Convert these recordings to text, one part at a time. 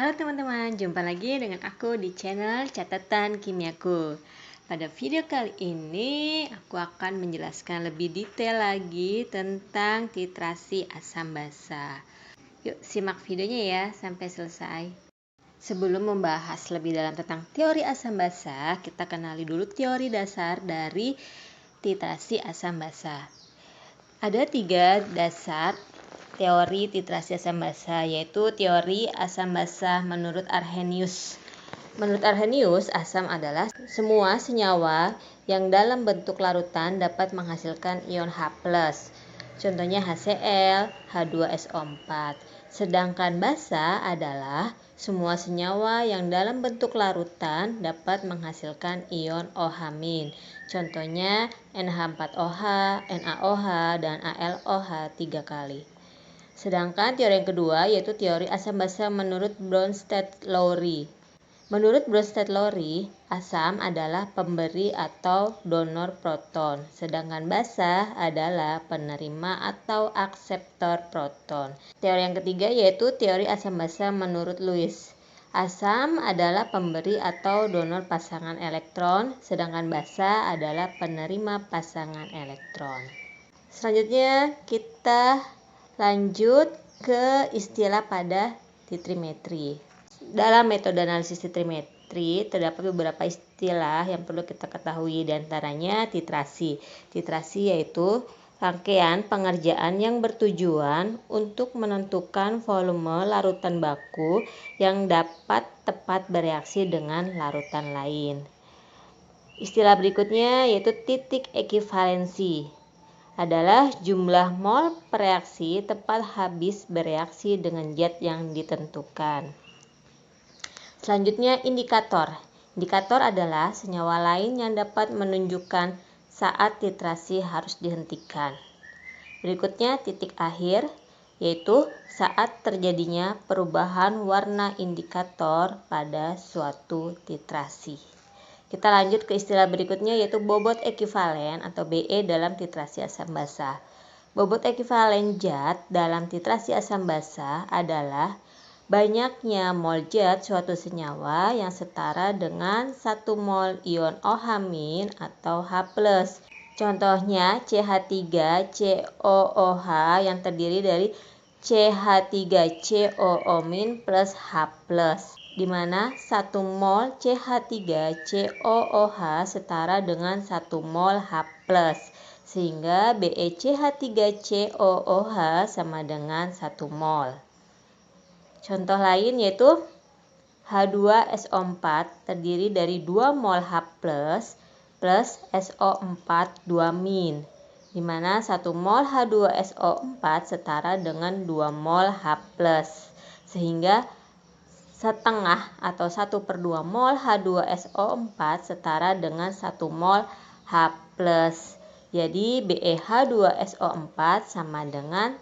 Halo teman-teman, jumpa lagi dengan aku di channel Catatan Kimiaku. Pada video kali ini aku akan menjelaskan lebih detail lagi tentang titrasi asam basa. Yuk simak videonya ya sampai selesai. Sebelum membahas lebih dalam tentang teori asam basa, kita kenali dulu teori dasar dari titrasi asam basa. Ada 3 dasar teori titrasi asam basa, yaitu teori asam basa menurut Arrhenius. Menurut Arrhenius, asam adalah semua senyawa yang dalam bentuk larutan dapat menghasilkan ion H+. Contohnya HCl, H2SO4. Sedangkan basa adalah semua senyawa yang dalam bentuk larutan dapat menghasilkan ion OH-. Contohnya NH4OH, NaOH, dan AlOH 3 kali. Sedangkan teori yang kedua yaitu teori asam basa menurut Bronsted-Lowry. Menurut Bronsted-Lowry, asam adalah pemberi atau donor proton, sedangkan basa adalah penerima atau akseptor proton. Teori yang ketiga yaitu teori asam basa menurut Lewis. Asam adalah pemberi atau donor pasangan elektron, sedangkan basa adalah penerima pasangan elektron. Selanjutnya kita lanjut ke istilah pada titrimetri. Dalam metode analisis titrimetri terdapat beberapa istilah yang perlu kita ketahui, diantaranya titrasi. Titrasi yaitu rangkaian pengerjaan yang bertujuan untuk menentukan volume larutan baku yang dapat tepat bereaksi dengan larutan lain. Istilah berikutnya yaitu titik ekivalensi. Adalah jumlah mol per reaksi tepat habis bereaksi dengan zat yang ditentukan. Selanjutnya indikator. Indikator adalah senyawa lain yang dapat menunjukkan saat titrasi harus dihentikan. Berikutnya titik akhir, yaitu saat terjadinya perubahan warna indikator pada suatu titrasi. Kita lanjut ke istilah berikutnya yaitu bobot ekivalen atau BE dalam titrasi asam basa. Bobot ekivalen zat dalam titrasi asam basa adalah banyaknya mol zat suatu senyawa yang setara dengan 1 mol ion OH- atau H+. Contohnya CH3COOH yang terdiri dari CH3COO- plus H+, di mana 1 mol CH3COOH setara dengan 1 mol H+, sehingga BeCH3COOH sama dengan 1 mol. Contoh lain yaitu H2SO4 terdiri dari 2 mol H+, plus SO4 2-, di mana 1 mol H2SO4 setara dengan 2 mol H+, sehingga setengah atau 1/2 mol H2SO4 setara dengan 1 mol H+. Jadi BeH2SO4 sama dengan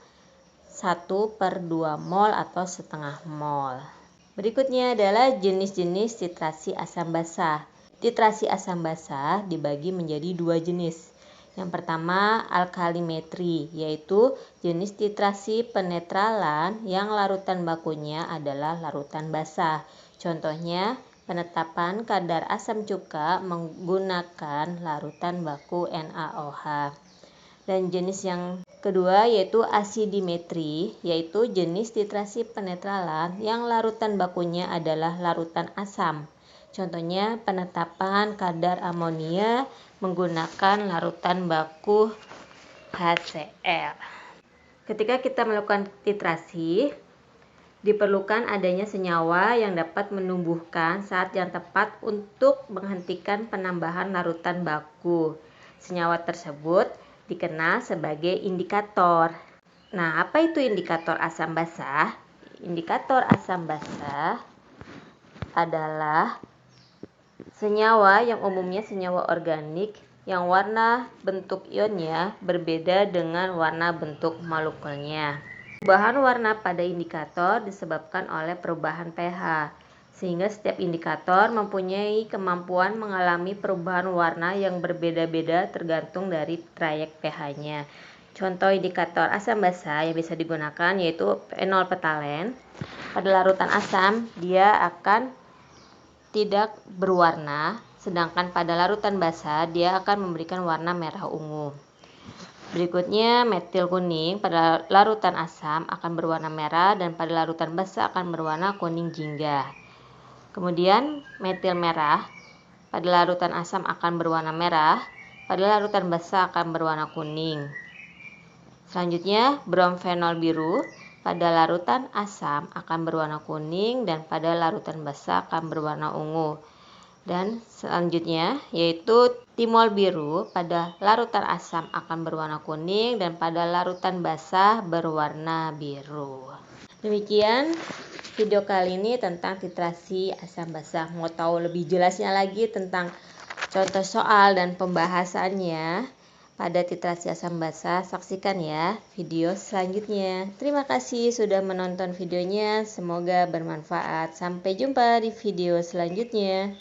1/2 mol atau setengah mol. Berikutnya adalah jenis-jenis titrasi asam basa. Titrasi asam basa dibagi menjadi 2 jenis. Yang pertama alkalimetri, yaitu jenis titrasi penetralan yang larutan bakunya adalah larutan basa. Contohnya penetapan kadar asam cuka menggunakan larutan baku NaOH. Dan jenis yang kedua yaitu asidimetri, yaitu jenis titrasi penetralan yang larutan bakunya adalah larutan asam. Contohnya penetapan kadar amonia menggunakan larutan baku HCl. Ketika kita melakukan titrasi, diperlukan adanya senyawa yang dapat menumbuhkan saat yang tepat untuk menghentikan penambahan larutan baku. Senyawa tersebut dikenal sebagai indikator. Nah, apa itu indikator asam basa? Indikator asam basa adalah senyawa yang umumnya senyawa organik yang warna bentuk ionnya berbeda dengan warna bentuk molekulnya. Perubahan warna pada indikator disebabkan oleh perubahan pH, sehingga setiap indikator mempunyai kemampuan mengalami perubahan warna yang berbeda-beda tergantung dari trayek pH-nya. contoh indikator asam basa yang bisa digunakan yaitu fenol petalen. Pada larutan asam dia akan tidak berwarna, sedangkan pada larutan basa dia akan memberikan warna merah ungu. Berikutnya metil kuning pada larutan asam akan berwarna merah dan pada larutan basa akan berwarna kuning jingga. Kemudian metil merah pada larutan asam akan berwarna merah, pada larutan basa akan berwarna kuning. Selanjutnya bromfenol biru pada larutan asam akan berwarna kuning dan pada larutan basa akan berwarna ungu. Dan selanjutnya yaitu timol biru pada larutan asam akan berwarna kuning dan pada larutan basa berwarna biru. Demikian video kali ini tentang titrasi asam basa. Mau tahu lebih jelasnya lagi tentang contoh soal dan pembahasannya pada titrasi asam basa, saksikan ya video selanjutnya. Terima kasih sudah menonton videonya, semoga bermanfaat. Sampai jumpa di video selanjutnya.